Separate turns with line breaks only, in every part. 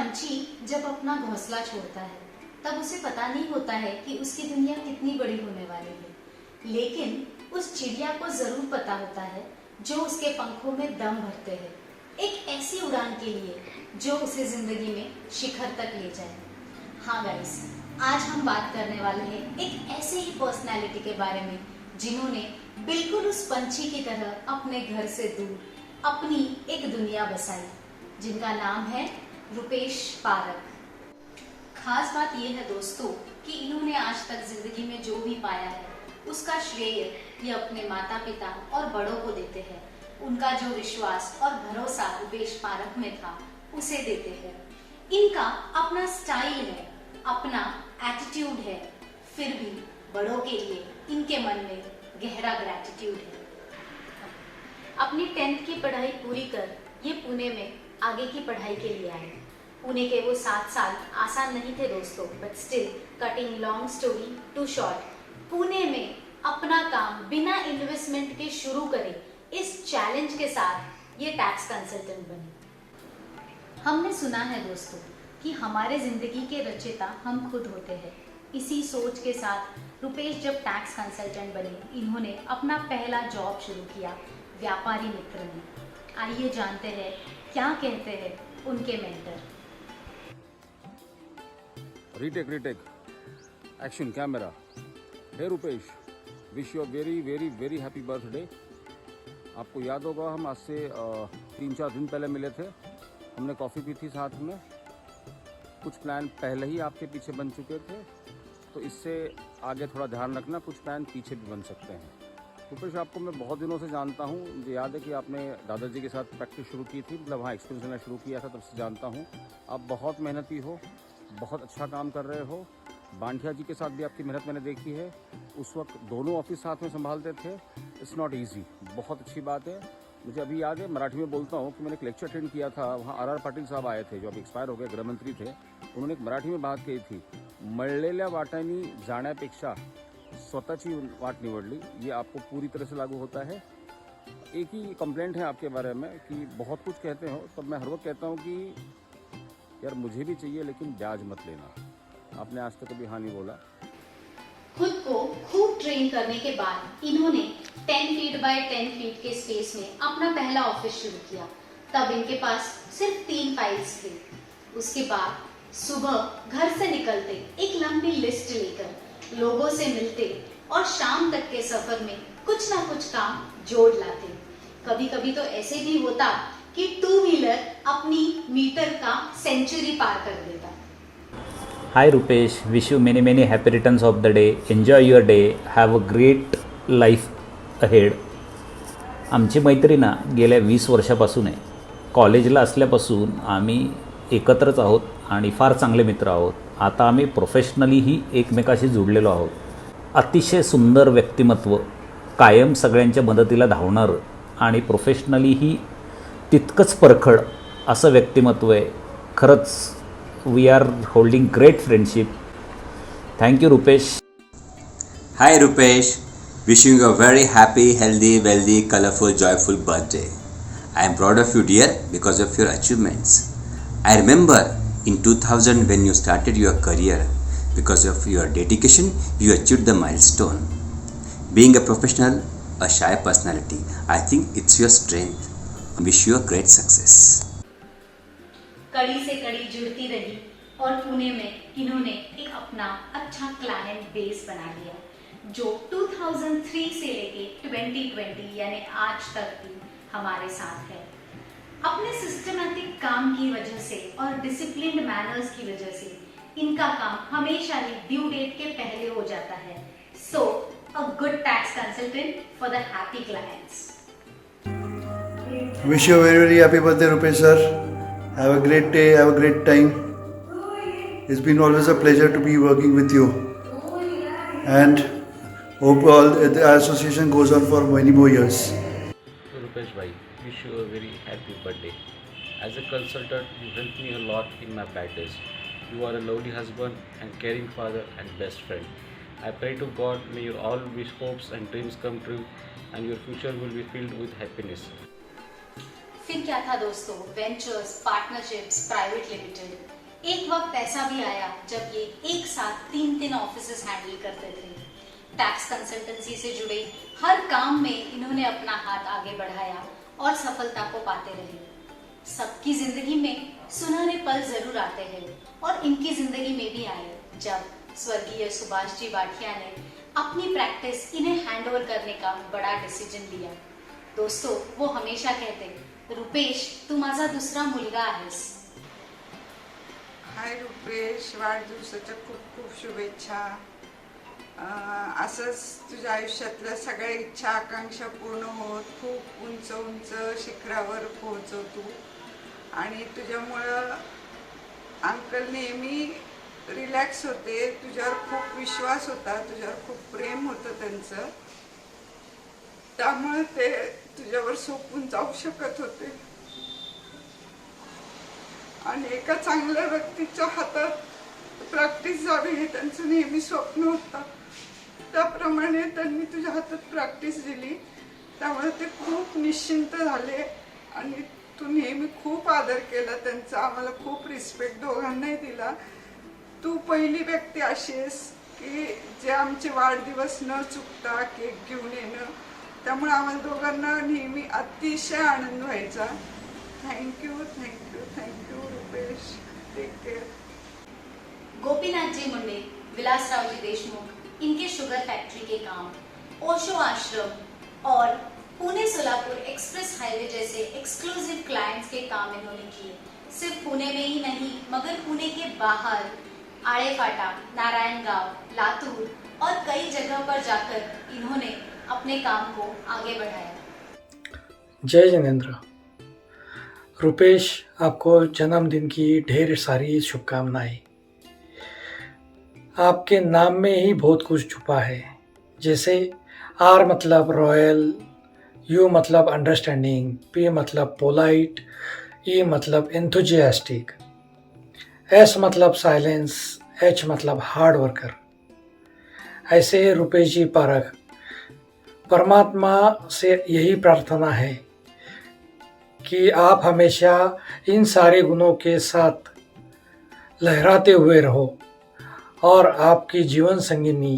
पंछी जब अपना घोंसला छोड़ता है तब उसे पता नहीं होता है कि उसकी दुनिया कितनी बड़ी होने वाली है, लेकिन उस चिड़िया को जरूर पता होता है जो उसके पंखों में दम भरते हैं, एक ऐसी उड़ान के लिए जो उसे जिंदगी में शिखर तक ले जाए। हाँ गाइस, आज हम बात करने वाले हैं एक ऐसे ही पर्सनालिटी के बारे में जिन्होंने बिल्कुल उस पंछी की तरह अपने घर से दूर अपनी एक दुनिया बसाई, जिनका नाम है रुपेश पारख। खास बात यह है दोस्तों कि इन्होंने आज तक जिंदगी में जो भी पाया है उसका श्रेय ये अपने माता पिता और बड़ों को देते हैं। उनका जो विश्वास और भरोसा रुपेश पारख में था उसे देते हैं। इनका अपना स्टाइल है, अपना एटीट्यूड है, फिर भी बड़ों के लिए इनके मन में गहरा ग्रैटिट्यूड है। अपनी 10th की पढ़ाई पूरी कर ये पुणे में आगे की पढ़ाई के लिए आए। पुणे के वो 7 साल आसान नहीं थे दोस्तों, but still cutting long story to short, Pune में अपना काम बिना इन्वेस्टमेंट के शुरू करे, इस चैलेंज के साथ ये टैक्स कंसल्टेंट बने। हमने सुना है दोस्तों कि हमारे जिंदगी के रचयिता हम खुद होते हैं। इसी सोच के साथ रुपेश जब टैक्स कंसल्टेंट बने, इन्होंने अपना पहला जॉब शुरू किया व्यापारी मित्र में। आइए जानते हैं क्या कहते हैं उनके mentor.
Retake action camera. Hey Rupesh, wish you very very very happy birthday. आपको याद होगा हम आज से 3-4 दिन पहले मिले थे, हमने कॉफ़ी पी थी साथ में। कुछ प्लान पहले ही आपके पीछे बन चुके थे, तो इससे आगे थोड़ा ध्यान रखना, कुछ प्लान पीछे भी बन सकते हैं। रुपेश, आपको मैं बहुत दिनों से जानता हूँ, मुझे याद है कि आपने दादाजी के साथ प्रैक्टिस शुरू की थी, मतलब वहाँ एक्सपीरियंस लेना शुरू किया था, तब से जानता हूँ। आप बहुत मेहनती हो, बहुत अच्छा काम कर रहे हो। बांठिया जी के साथ भी आपकी मेहनत मैंने देखी है, उस वक्त दोनों ऑफिस साथ में संभालते थे। इट्स नॉट ईजी, बहुत अच्छी बात है। मुझे अभी याद है, मराठी में बोलता हूँ कि मैंने एक लेक्चर अटेंड किया था, वहाँ आर पाटील साहब आए थे जो अभी एक्सपायर हो गए, गृह मंत्री थे। उन्होंने एक मराठी में बात कही थी, मळलेल्या वाटांनी जाण्यापेक्षा स्वतःची वाट निवडली। ये आपको पूरी तरह से लागू होता है। एक ही कंप्लेंट है आपके बारे में कि बहुत कुछ कहते हो, तब मैं हर वक्त कहता हूँ कि यार मुझे भी चाहिए लेकिन ब्याज मत लेना। आपने आज तक कभी हाँ नहीं बोला।
खुद को खूब ट्रेन करने के बाद इन्होंने 10 फीट बाय 10 फीट के स्पेस में अपना पहला ऑफिस शुरू किया। तब इनके पास सिर्फ 3 फाइल्स थे। उसके बाद सुबह घर से निकलते एक लंबी लिस्ट लेकर लोगों से मिलते और शाम तक के सफर में कुछ ना कुछ काम जोड़ लाते। कभी कभी तो ऐसे भी होता कि 2 व्हीलर अपनी मीटर का सेंचुरी पार कर देता।
Hi Rupesh, wish you many happy returns of the day. Enjoy your day. Have a great life ahead. आमची मैत्री ना गेल्या 20 वर्षापासून आहे. कॉलेजला असल्यापासून आम्ही एकत्रच आहोत आणि फार चांगले मित्र आहोत. आता आम्ही प्रोफेशनलीही एकमेकाशी जुडलेलो आहोत. अतिशय सुंदर व्यक्तिमत्व, कायम सगळ्यांच्या मदतीला धावणारं आणि प्रोफेशनलीही तितकंच परखड असं व्यक्तिमत्व आहे. खरंच we are holding great friendship. Thank you Rupesh.
Hi Rupesh, wishing you a very happy, healthy, wealthy, colorful, joyful birthday. I am proud of you dear because of your achievements. I remember in 2000 when you started your career, because of your dedication you achieved the milestone. Being a professional, a shy personality, I think it's your strength. I wish you a great success.
कड़ी से कड़ी जुड़ती रही और पुणे में इन्होंने एक अपना अच्छा क्लाइंट बेस बना लिया, जो 2003 से लेके 2020 यानी आज तक भी हमारे साथ है। अपने सिस्टमैटिक काम की वजह से और डिसिप्लिन्ड मैनर्स की वजह से इनका काम हमेशा ही ड्यू डेट के पहले हो जाता है। So a good tax consultant for the happy clients.
Wish you a very happy birthday, Rupesh sir. Have a great day, have a great time. It's been always a pleasure to be working with you. And hope all the association goes on for many more years.
So Rupesh bhai, wish you a very happy birthday. As a consultant, you helped me a lot in my bad days. You are a lovely husband and caring father and best friend. I pray to God may your all wish, hopes and dreams come true and your future will be filled with happiness.
फिर क्या था दोस्तों, ventures, partnerships, private limited, एक वक्त ऐसा भी आया जब ये एक साथ 3 ऑफिसेस हैंडल करते थे। टैक्स कंसल्टेंसी से जुड़े हर काम में इन्होंने अपना हाथ आगे बढ़ाया और सफलता को पाते रहे। सबकी जिंदगी में सुनहरे पल जरूर आते हैं और इनकी जिंदगी में भी आए जब स्वर्गीय सुभाष जी भाटिया ने अपनी प्रैक्टिस इन्हें हैंडओवर करने का बड़ा डिसीजन लिया। दोस्तों, वो हमेशा कहते, रुपेश तू माझा दुसरा मुलगा आहेस।
हाय रुपेश, वाढदिवसाच्या खूप खूप शुभेच्छा. असंच तुझ्या आयुष्यातल्या सगळ्या इच्छा आकांक्षा पूर्ण होत खूप उंच उंच शिखरावर पोहोचव तू. आणि तुझ्यामुळं अंकल नेहमी रिलॅक्स होते. तुझ्यावर खूप विश्वास होता, तुझ्यावर खूप प्रेम होतं त्यांचं, त्यामुळे ते तुझ्यावर सोपून जाऊ शकत होते. आणि एका चांगल्या व्यक्तीच्या हातात प्रॅक्टिस जावी हे त्यांचं नेहमी स्वप्न होतं. त्याप्रमाणे त्यांनी तुझ्या हातात प्रॅक्टिस दिली, त्यामुळे ते खूप निश्चिंत झाले आणि तू नेहमी खूप आदर केला त्यांचा. आम्हाला खूप रिस्पेक्ट दोघांनाही दिला. तू पहिली व्यक्ती अशी आहेस की जे आमचे वाढदिवस न चुकता केक घेऊन येणं, त्यामुळे आम्हाला दोघांना नेहमी अतिशय आनंद व्हायचा. Thank you thank you thank you Rupesh. Take care.
Gopinath ji Munde, Vilasrao ji Deshmukh, इनके शुगर फैक्ट्री के काम, ओशो आश्रम और पुणे सोलापुर एक्सप्रेस हाईवे जैसे एक्सक्लूसिव क्लाइंट्स के काम इन्होंने किए। सिर्फ पुणे में ही नहीं मगर पुणे के बाहर आड़ेफाटा, नारायणगांव, लातूर और कई जगह पर जाकर इन्होंने अपने काम को आगे बढ़ाया।
जय जिनेंद्र. रुपेश, आपको जन्मदिन की ढेर सारी शुभकामनाएं. आपके नाम में ही बहुत कुछ छुपा है. जैसे आर मतलब रॉयल, यू मतलब अंडरस्टैंडिंग, पी मतलब पोलाइट, ई मतलब एंथुजियास्टिक, एस मतलब साइलेंस, एच मतलब हार्ड वर्कर. ऐसे रुपेश जी पारख, परमात्मा से यही प्रार्थना है कि आप हमेशा इन सारे गुणों के साथ लहराते हुए रहो और आपकी जीवन संगिनी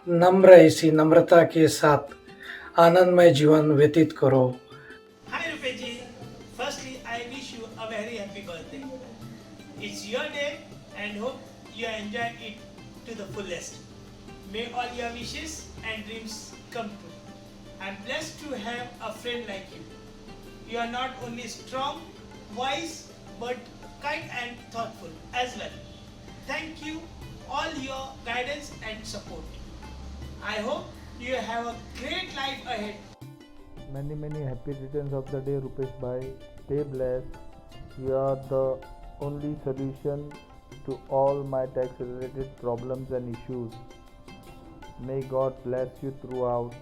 नम्र ऐसी नम्रता के साथ आनंदमय जीवन व्यतीत करो.
Hi Rupeji, firstly I wish you a very happy birthday. It's your day and hope you enjoy it to the fullest. May all your wishes and dreams come true. I'm blessed to have a friend like you. You are not only strong, wise, but kind and thoughtful as well. Thank you all your guidance and support. I hope you have a great life ahead.
Many happy returns of the day, Rupesh bhai. Stay blessed. You are the only solution to all my tax related problems and issues. May God bless you throughout.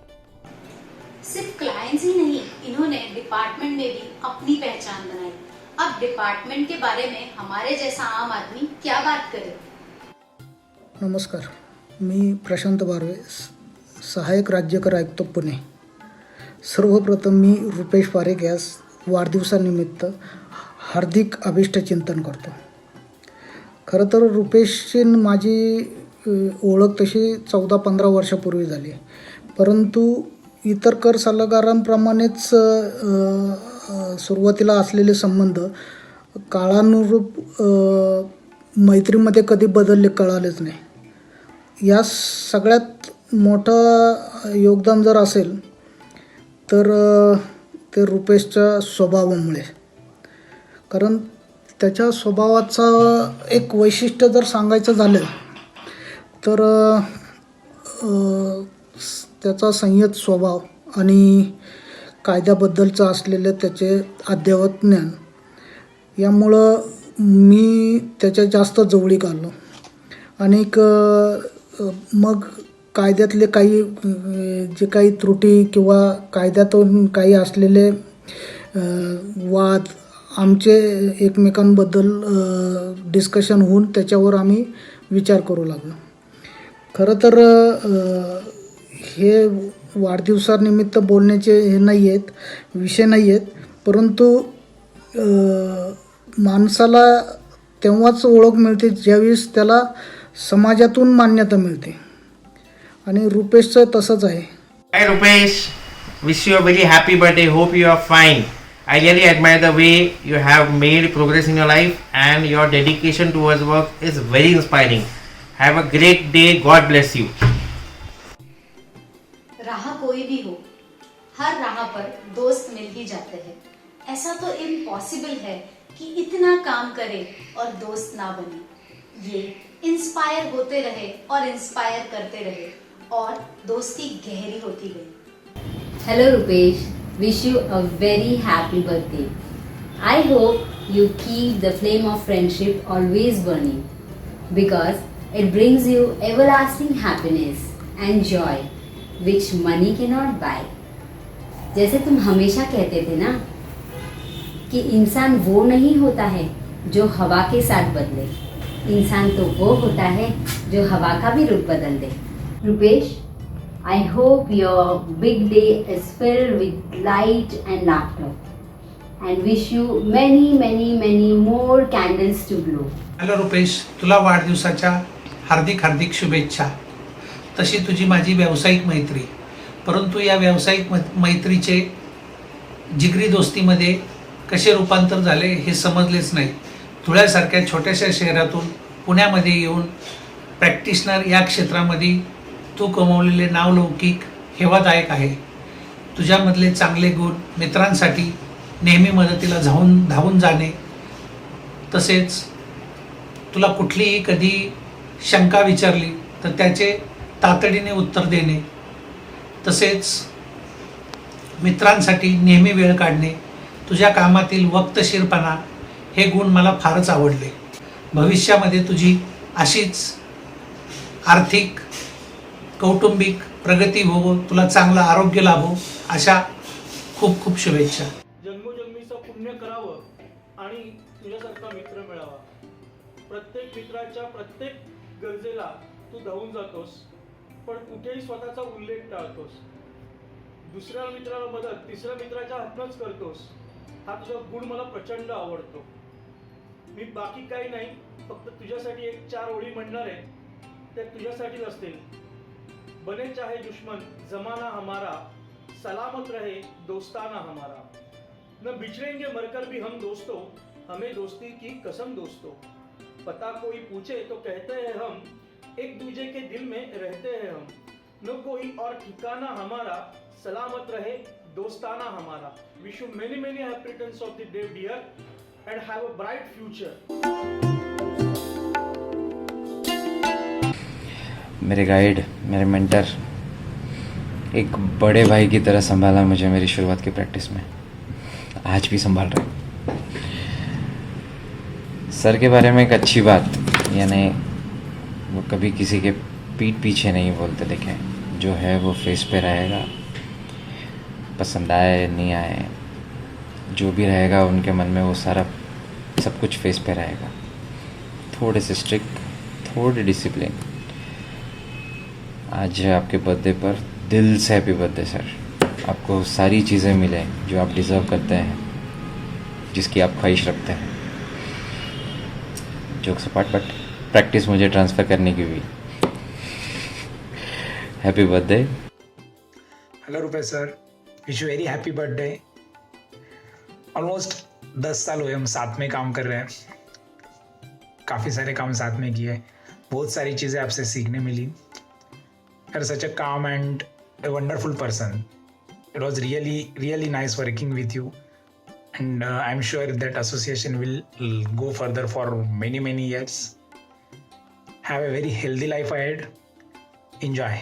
सिर्फ clients ही नहीं, इन्होंने department में भी अपनी पहचान बनाई। अब department के बारे में हमारे जैसा आम आदमी क्या बात करे।
नमस्कार, मी प्रशांत बारवे, सहायक राज्यकर आयुक्त पुणे. सर्वप्रथम मी रुपेश पारेख यास वाढदिवसानिमित्त हार्दिक अभिष्टचिंतन करतो. खरं तर रुपेशची माझी ओळख तशी 14-15 वर्षापूर्वी झाली, परंतु इतर कर सल्लागारांप्रमाणेच सुरुवातीला असलेले संबंध काळानुरूप मैत्रीमध्ये कधी बदलले कळालेच नाही. या सगळ्यात मोठं योगदान जर असेल तर ते रुपेशच्या स्वभावामुळे. कारण त्याच्या स्वभावाचं एक वैशिष्ट्य जर सांगायचं झालं तर त्याचा संयत स्वभाव आणि कायद्याबद्दलचं असलेलं त्याचे अद्ययावत ज्ञान यामुळं मी त्याच्या जास्त जवळीक आलो. आणि मग कायद्यातले काही जे काही त्रुटी किंवा कायद्यातून काही असलेले वाद आमचे एकमेकांबद्दल डिस्कशन होऊन त्याच्यावर आम्ही विचार करू लागलो. खरं तर हे वाढदिवसानिमित्त बोलण्याचे हे नाही आहेत, विषय नाही आहेत, परंतु माणसाला तेव्हाच ओळख मिळते ज्यावेळेस त्याला समाजातून मान्यता मिळते. आणि रुपेशचं तसंच आहे.
Hi Rupesh, wish you a very happy birthday. Hope you are fine. I really admire the way you have made progress in your life and your dedication towards work is very inspiring. Have a great day. God bless you.
राह कोई भी हो, हर राह पर दोस्त मिल ही जाते हैं. ऐसा तो इम्पॉसिबल है कि इतना काम करे और दोस्त ना बने. ये इंस्पायर होते रहे और इंस्पायर करते रहे और दोस्ती गहरी होती गई.
Hello Rupesh, wish you a very happy birthday. I hope you keep the flame of friendship always burning because it brings you everlasting happiness and joy which money cannot buy. जैसे तुम हमेशा कहते थे ना कि इंसान वो नहीं होता है जो हवा के साथ बदले, इंसान तो वो होता है जो हवा का भी रुख बदल दे. Rupesh, I hope your big day is filled with light and laughter and wish you many more candles to blow.
Hello Rupesh, तुला वाढदिवसाच्या हार्दिक हार्दिक शुभेच्छा. तशी तुझी माझी व्यावसायिक मैत्री, परंतु या व्यावसायिक मैत्रीचे जिगरी दोस्तीमध्ये कसे रूपांतर झाले हे समजलेच नाही. धुळ्यासारख्या छोट्याशा शहरातून पुण्यामध्ये येऊन प्रॅक्टिशनर या क्षेत्रामध्ये तू कमवलेले नावलौकिक हेवादायक आहे. तुझ्यामधले चांगले गुण मित्रांसाठी नेहमी मदतीला धावून जाणे, तसेच तुला कुठलीही कधी शंका विचारली तर त्याचे तातडीने उत्तर देणे, तसेच मित्रांसाठी नेहमी वेळ काढणे, तुझ्या कामातील वक्तशीरपणा हे गुण मला फारच आवडले. भविष्यामध्ये तुझी अशीच आर्थिक कौटुंबिक प्रगती हो, तुला चांगलं आरोग्य लाभो, अशा खूप खूप शुभेच्छा.
जन्मोजन्मीचं पुण्य करावं आणि तुझ्यासारखा मित्र मिळावा. प्रत्येक मित्राच्या प्रत्येक गरजेला तू धावून जातोस, पण कुठेही स्वतःचा उल्लेख टाळतोस. दुसऱ्या मित्राला मदत तिसऱ्या मित्राच्या हातनंच करतोस. हा तुझा गुण मला प्रचंड आवडतो. मी बाकी काही नाही, फक्त तुझ्यासाठी एक 4 ओळी म्हणणार आहे, त्या तुझ्यासाठीच असतील. बने चाहे दुश्मन जमाना हमारा, सलामत रहे दोस्ताना हमारा. न बिछड़ेंगे मरकर भी हम दोस्तों, हमें दोस्ती की कसम दोस्तों. पता कोई पूछे तो कहते हैं हम, एक दूजे के दिल में रहते हैं हम. न कोई और ठिकाना हमारा, सलामत रहे दोस्ताना हमारा. Wish you many happy returns of the day dear and have a bright future.
मेरे गाइड, मेरे मेंटर, एक बड़े भाई की तरह संभाला मुझे मेरी शुरुआत की प्रैक्टिस में, आज भी संभाल रहे. सर के बारे में एक अच्छी बात, यानी वो कभी किसी के पीठ पीछे नहीं बोलते देखे. जो है वो फेस पे रहेगा, पसंद आए नहीं आए जो भी रहेगा उनके मन में वो सारा सब कुछ फेस पे रहेगा. थोड़े से स्ट्रिक्ट, थोड़े डिसिप्लिन. आज आपके बर्थडे पर दिल से हैप्पी बर्थडे सर. आपको सारी चीज़ें मिले जो आप डिज़र्व करते हैं, जिसकी आप ख्वाहिश रखते हैं. जोक्स अपार्ट, बट प्रैक्टिस मुझे ट्रांसफ़र करने की हुई. Happy birthday.
Hello Rupesh sir, wish you very happy birthday. Almost 10 साल हुए हम साथ में काम कर रहे हैं. काफ़ी सारे काम साथ में किए, बहुत सारी चीज़ें आपसे सीखने मिली. You're such a calm and a wonderful person. It was really nice working with you, and I'm sure that association will go further for many years. Have a very healthy life ahead. Enjoy.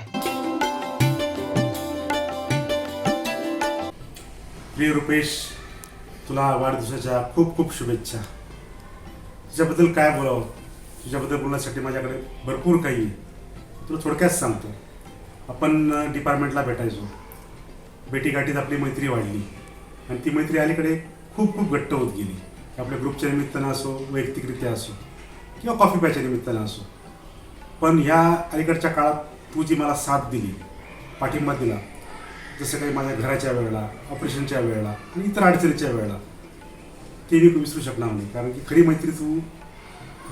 प्रिय रुपेश, तुला वाढदिवसाच्या खूप खूप शुभेच्छा. तुझ्याबद्दल काय बोलावं, तुझ्याबद्दल बोलण्यासाठी माझ्याकडे भरपूर काही आहे. तुला थोडक्यात सांगतो. आपण डिपार्टमेंटला भेटायचो, भेटीगाठीत आपली मैत्री वाढली आणि ती मैत्री अलीकडे खूप खूप घट्ट होत गेली. आपल्या ग्रुपच्या निमित्तानं असो, वैयक्तिकरित्या असो किंवा कॉफी प्यायच्या निमित्तानं असो. पण ह्या अलीकडच्या काळात तू जी मला साथ दिली, पाठिंबा दिला, जसं काही माझ्या घराच्या वेळेला, ऑपरेशनच्या वेळेला आणि इतर अडचणीच्या वेळेला, ते मी विसरू शकणार नाही. कारण की खरी मैत्री तू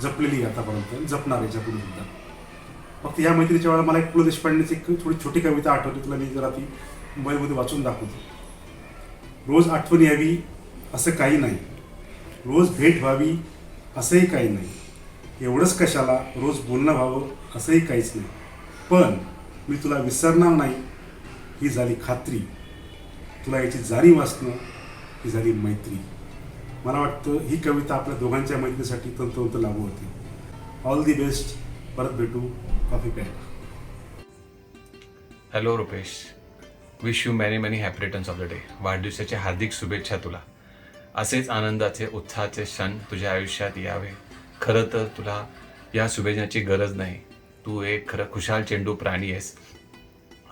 जपलेली आहे आतापर्यंत, जपणार आहे याच्या पुढे सुद्धा. फक्त या मैत्रीच्या वेळेला मला एक पु ल देशपांडेची एक थोडी छोटी कविता आठवली, तुला मी जरा ती मोबाईलमध्ये वाचून दाखवतो. रोज आठवण यावी असं काही नाही, रोज भेट व्हावी असंही काही नाही, एवढंच कशाला रोज बोलणं व्हावं असंही काहीच नाही, पण मी तुला विसरणार नाही ही झाली खात्री, तुला याची जाणीव असणं ही झाली मैत्री. मला वाटतं ही कविता आपल्या दोघांच्या मैत्रीसाठी तंतोतंत लागू होते. All the best. परत भेटू कॉफी प्यायला.
Hello Rupesh, wish you many happy returns of the day. वाढदिवसाच्या हार्दिक शुभेच्छा तुला. असेच आनंदाचे उत्साहाचे क्षण तुझ्या आयुष्यात यावे. खरं तर तुला या शुभेच्छाची गरज नाही, तू एक खरं खुशाल चेंडू प्राणी आहेस.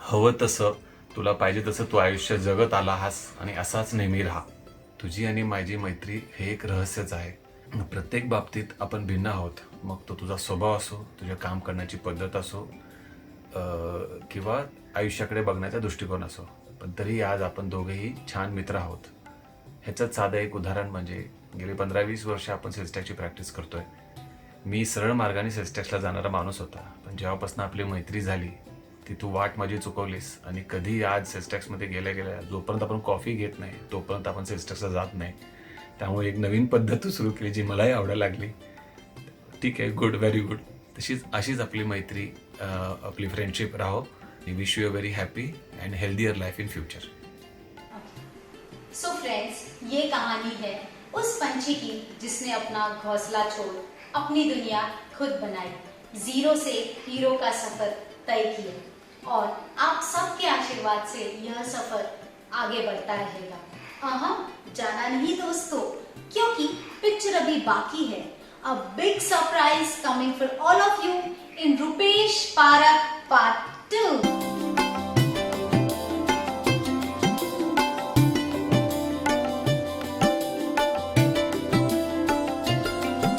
हवं तसं तुला पाहिजे तसं तू आयुष्य जगत आला आहेस आणि असाच नेहमी राहा. तुझी आणि माझी मैत्री हे एक रहस्यच आहे. प्रत्येक बाबतीत आपण भिन्न आहोत, मग तो तुझा स्वभाव असो, तुझ्या काम करण्याची पद्धत असो किंवा आयुष्याकडे बघण्याचा दृष्टिकोन असो, पण तरी आज आपण दोघेही छान मित्र आहोत. ह्याचं साधं एक उदाहरण म्हणजे गेली 15-20 वर्ष आपण सेल्सटॅक्सची प्रॅक्टिस करतोय. मी सरळ मार्गाने सेल्सटॅक्सला जाणारा माणूस होता, पण जेव्हापासून आपली मैत्री झाली ती तू वाट माझी चुकवलीस आणि कधी आज सेल्सटॅक्समध्ये गेल्या जोपर्यंत आपण कॉफी घेत नाही तोपर्यंत आपण सेल्सटॅक्सला जात नाही. त्यामुळे एक नवीन पद्धत सुरू केली जी मलाही आवडायला लागली. ठीक आहे, गुड, व्हेरी गुड. अशीच आपली मैत्री, आपली फ्रेंडशिप राहो. Wish you a very happy and healthier life in future.
So friends, ये कहानी है उस पंछी की जिसने अपना घोंसला छोड़ अपनी दुनिया खुद बनाई, जीरो से हीरो का सफर तय किया और आप सबके आशीर्वाद से यह सफर आगे बढ़ता रहेगा. जाना नहीं दोस्तों, क्योंकि पिक्चर अभी बाकी है. A big surprise coming for all of you in Rupesh Parak Part